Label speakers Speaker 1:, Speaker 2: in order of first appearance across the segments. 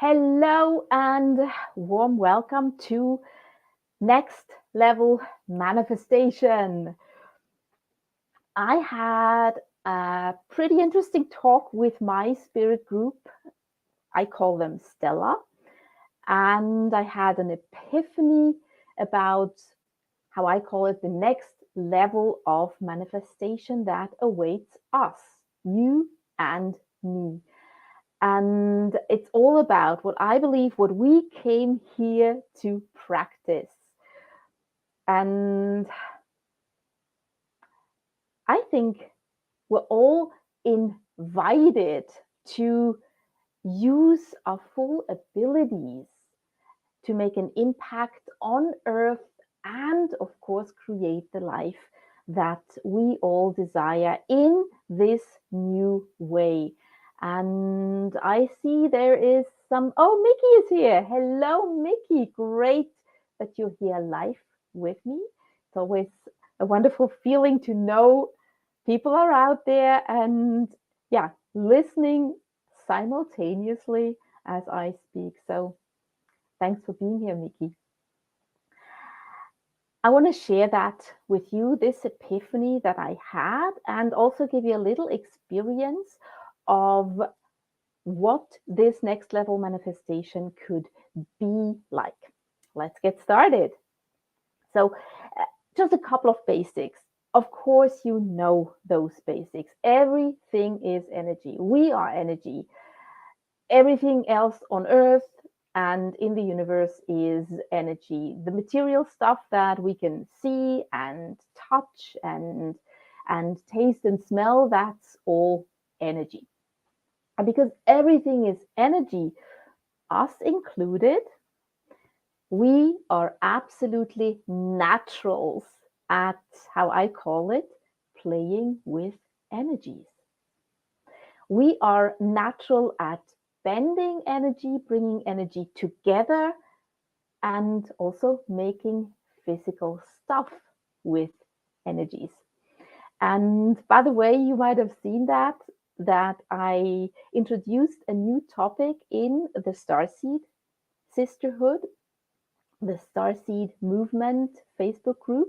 Speaker 1: Hello and warm welcome to Next Level Manifestation. I had a pretty interesting talk with my spirit group. I call them Stella. And I had an epiphany about how I call it the next level of manifestation that awaits us, you and me. And it's all about what I believe, what we came here to practice. And I think we're all invited to use our full abilities to make an impact on Earth and, of course, create the life that we all desire in this new way. And I see there is oh, Mickey is here. Hello, Mickey. Great that you're here live with me. It's always a wonderful feeling to know people are out there and, yeah, listening simultaneously as I speak. So thanks for being here, Mickey. I want to share that with you, this epiphany that I had, and also give you a little experience of what this next level manifestation could be like. Let's get started. So, just a couple of basics. Of course, you know those basics. Everything is energy. We are energy. Everything else on Earth and in the universe is energy. The material stuff that we can see and touch and taste and smell, that's all energy. And because everything is energy, us included, we are absolutely naturals at, how I call it, playing with energies. We are natural at bending energy, bringing energy together, and also making physical stuff with energies. And by the way, you might have seen that I introduced a new topic in the Starseed Sisterhood, the Starseed Movement Facebook group.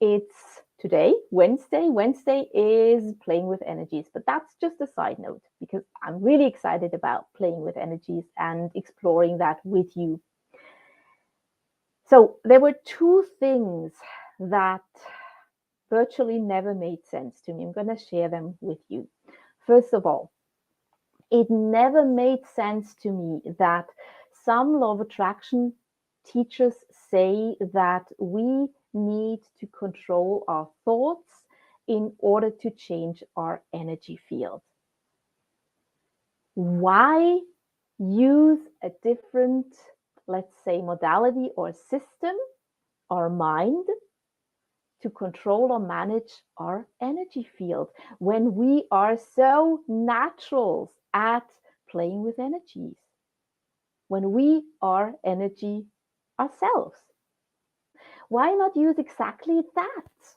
Speaker 1: It's today, Wednesday. Wednesday is playing with energies, but that's just a side note because I'm really excited about playing with energies and exploring that with you. So there were two things that virtually never made sense to me. I'm going to share them with you. First of all, it never made sense to me that some law of attraction teachers say that we need to control our thoughts in order to change our energy field. Why use a different, let's say, modality or system, our mind, to control or manage our energy field when we are so naturals at playing with energies, when we are energy ourselves? Why not use exactly that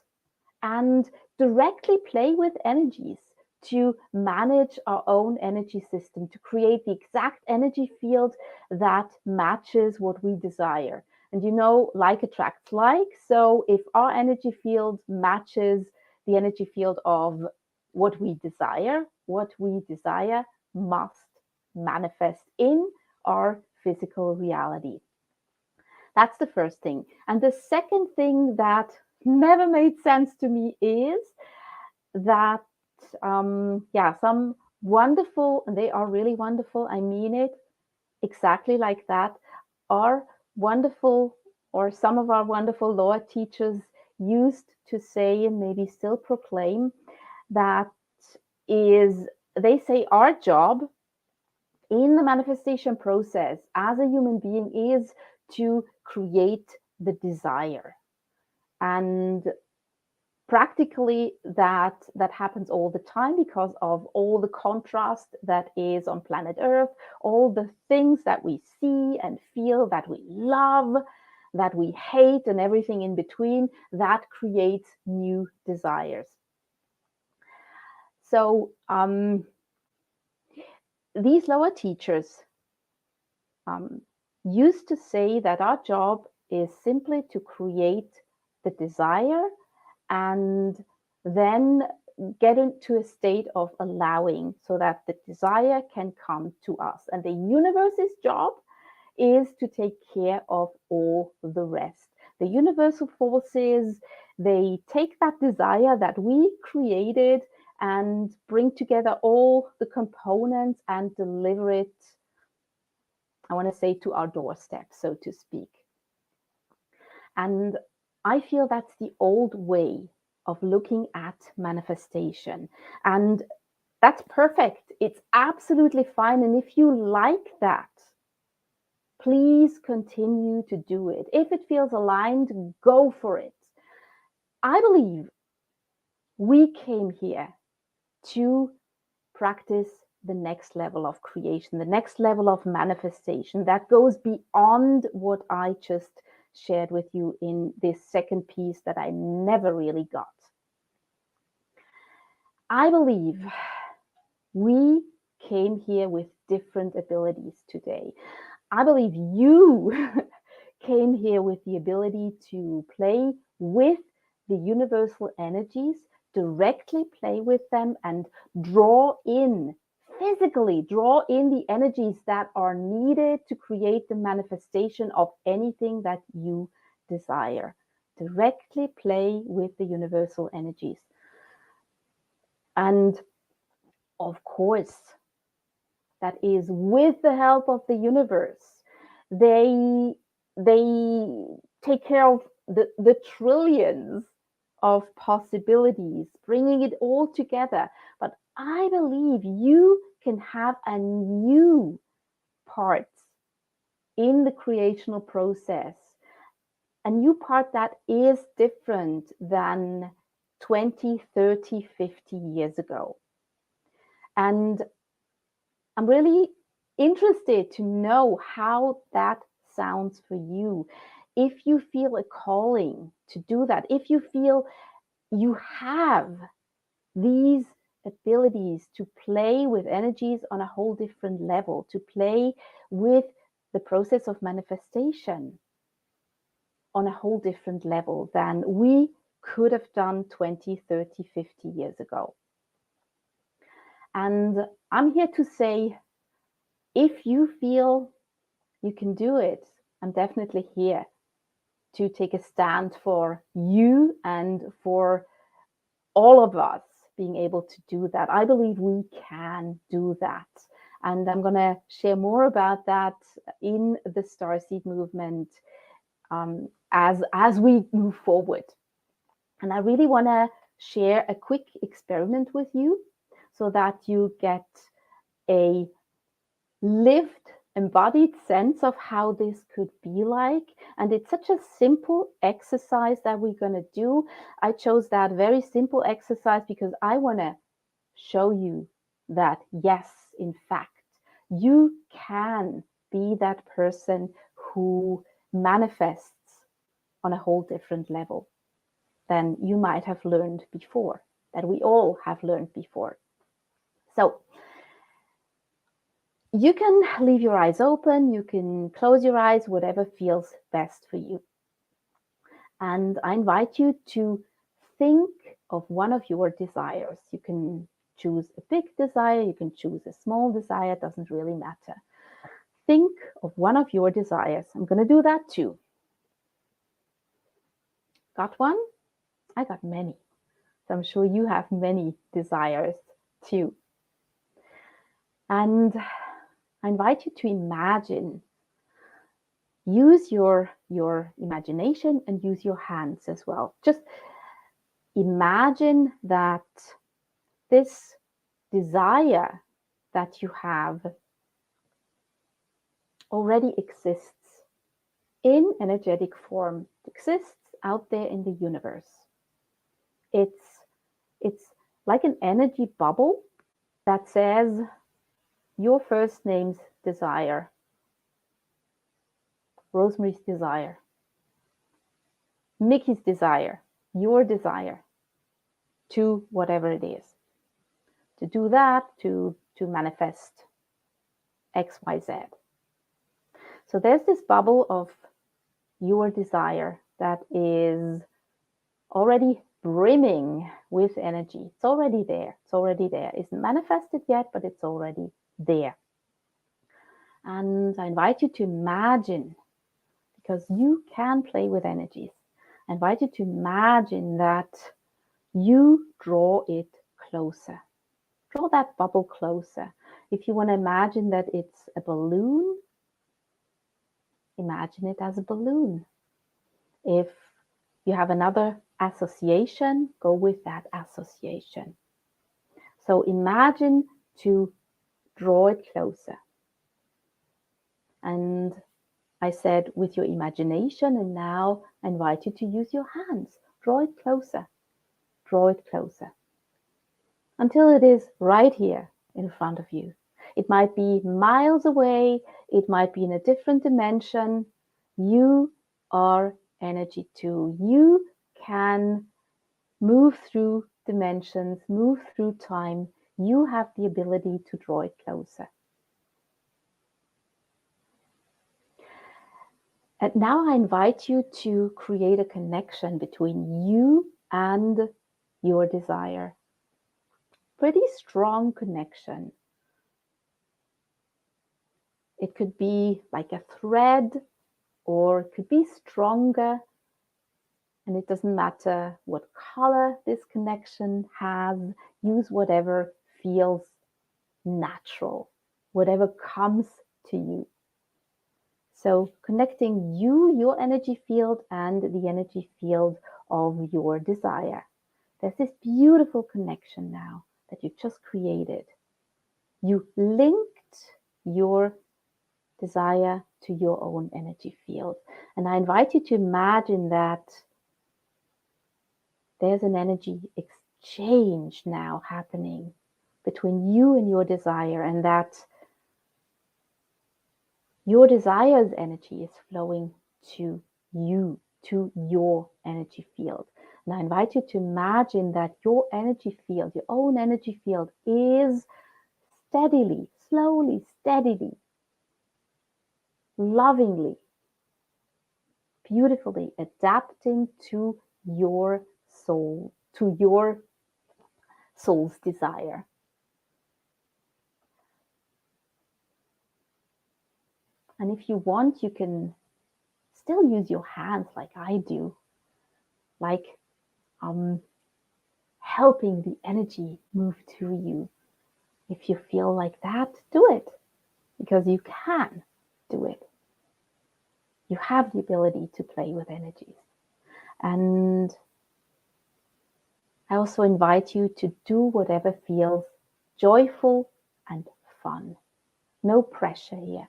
Speaker 1: and directly play with energies to manage our own energy system, to create the exact energy field that matches what we desire? And like attracts like. So if our energy field matches the energy field of what we desire must manifest in our physical reality. That's the first thing. And the second thing that never made sense to me is that, some wonderful, and they are really wonderful, I mean it exactly like that, are wonderful, or some of our wonderful law teachers used to say and maybe still proclaim that is, they say our job in the manifestation process as a human being is to create the desire. And practically that happens all the time because of all the contrast that is on planet Earth, all the things that we see and feel, that we love, that we hate, and everything in between, that creates new desires. So these lower teachers used to say that our job is simply to create the desire and then get into a state of allowing so that the desire can come to us. And the universe's job is to take care of all the rest. The universal forces, they take that desire that we created and bring together all the components and deliver it, I want to say, to our doorstep, so to speak. And I feel that's the old way of looking at manifestation. And that's perfect. It's absolutely fine. And if you like that, please continue to do it. If it feels aligned, go for it. I believe we came here to practice the next level of creation, the next level of manifestation that goes beyond what I just shared with you in this second piece that I never really got. I believe we came here with different abilities today. I believe you came here with the ability to play with the universal energies, directly play with them, and physically draw in the energies that are needed to create the manifestation of anything that you desire. Directly play with the universal energies. And of course, that is with the help of the universe. They take care of the trillions of possibilities, bringing it all together. But I believe you can have a new part in the creational process, a new part that is different than 20, 30, 50 years ago. And I'm really interested to know how that sounds for you. If you feel a calling to do that, if you feel you have these abilities to play with energies on a whole different level, to play with the process of manifestation on a whole different level than we could have done 20, 30, 50 years ago. And I'm here to say, if you feel you can do it, I'm definitely here to take a stand for you and for all of us being able to do that. I believe we can do that. And I'm going to share more about that in the Starseed movement as we move forward. And I really want to share a quick experiment with you so that you get a lived, embodied sense of how this could be like. And it's such a simple exercise that we're going to do. I chose that very simple exercise because I want to show you that, yes, in fact, you can be that person who manifests on a whole different level than you might have learned before, that we all have learned before. So you can leave your eyes open, you can close your eyes, whatever feels best for you. And I invite you to think of one of your desires. You can choose a big desire, you can choose a small desire, it doesn't really matter. Think of one of your desires. I'm going to do that too. Got one? I got many. So I'm sure you have many desires too. And I invite you to imagine. Use your imagination and use your hands as well. Just imagine that this desire that you have already exists in energetic form. It exists out there in the universe. It's like an energy bubble that says your first name's desire, Rosemary's desire, Mickey's desire, your desire to whatever it is. To do that, to manifest X, Y, Z. So there's this bubble of your desire that is already brimming with energy. It's already there. It's already there. It's not manifested yet, but it's already there. And I invite you to imagine, because you can play with energies. I invite you to imagine that you draw it closer. Draw that bubble closer. If you want to imagine that it's a balloon, imagine it as a balloon. If you have another association, go with that association. So imagine to draw it closer. And I said with your imagination, and now I invite you to use your hands. Draw it closer. Draw it closer. Until it is right here in front of you. It might be miles away. It might be in a different dimension. You are energy too. You can move through dimensions, move through time. You have the ability to draw it closer. And now I invite you to create a connection between you and your desire. Pretty strong connection. It could be like a thread, or it could be stronger. And it doesn't matter what color this connection has. Use whatever feels natural, whatever comes to you. So connecting you, your energy field, and the energy field of your desire. There's this beautiful connection now that you just created. You linked your desire to your own energy field. And I invite you to imagine that there's an energy exchange now happening between you and your desire, and that your desire's energy is flowing to you, to your energy field. And I invite you to imagine that your energy field, your own energy field, is steadily, slowly, steadily, lovingly, beautifully adapting to your soul, to your soul's desire. And if you want, you can still use your hands like I do, like helping the energy move through you. If you feel like that, do it, because you can do it. You have the ability to play with energies. And I also invite you to do whatever feels joyful and fun. No pressure here.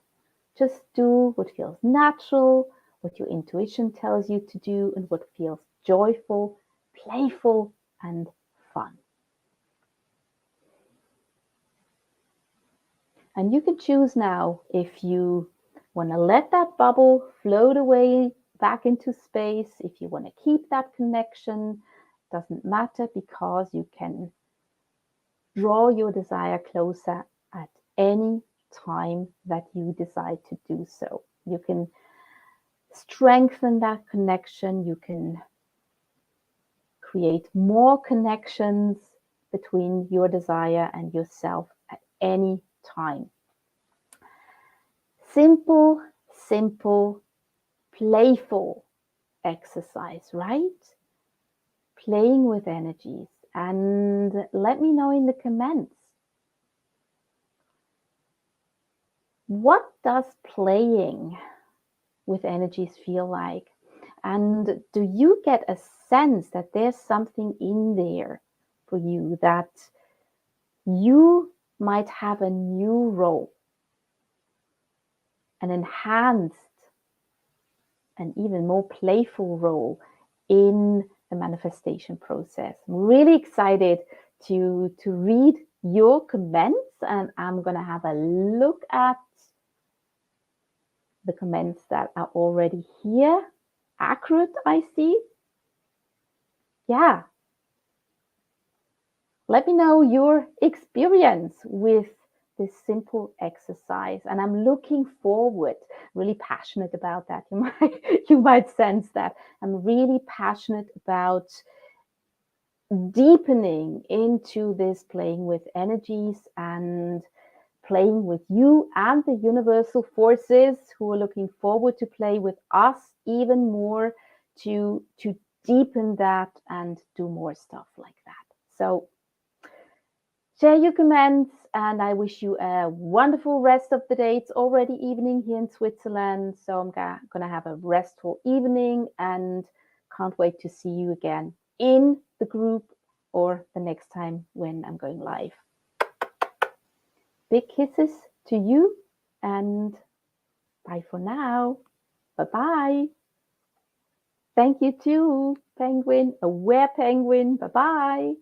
Speaker 1: Just do what feels natural, what your intuition tells you to do, and what feels joyful, playful, and fun. And you can choose now if you want to let that bubble float away back into space, if you want to keep that connection. Doesn't matter, because you can draw your desire closer at any time that you decide to do so. You can strengthen that connection. You can create more connections between your desire and yourself at any time. Simple, simple, playful exercise, right? Playing with energies. And let me know in the comments, what does playing with energies feel like? And do you get a sense that there's something in there for you, that you might have a new role, an enhanced and even more playful role in the manifestation process? I'm really excited to read your comments, and I'm going to have a look at the comments that are already here. Accurate, I see. Yeah. Let me know your experience with this simple exercise, and I'm looking forward, really passionate about that. You might sense that I'm really passionate about deepening into this playing with energies and playing with you and the universal forces who are looking forward to play with us even more, to deepen that and do more stuff like that. So share your comments, and I wish you a wonderful rest of the day. It's already evening here in Switzerland, so I'm gonna have a restful evening and can't wait to see you again in the group or the next time when I'm going live. Big kisses to you, and bye for now. Bye-bye. Thank you too, Penguin, Aware Penguin. Bye-bye.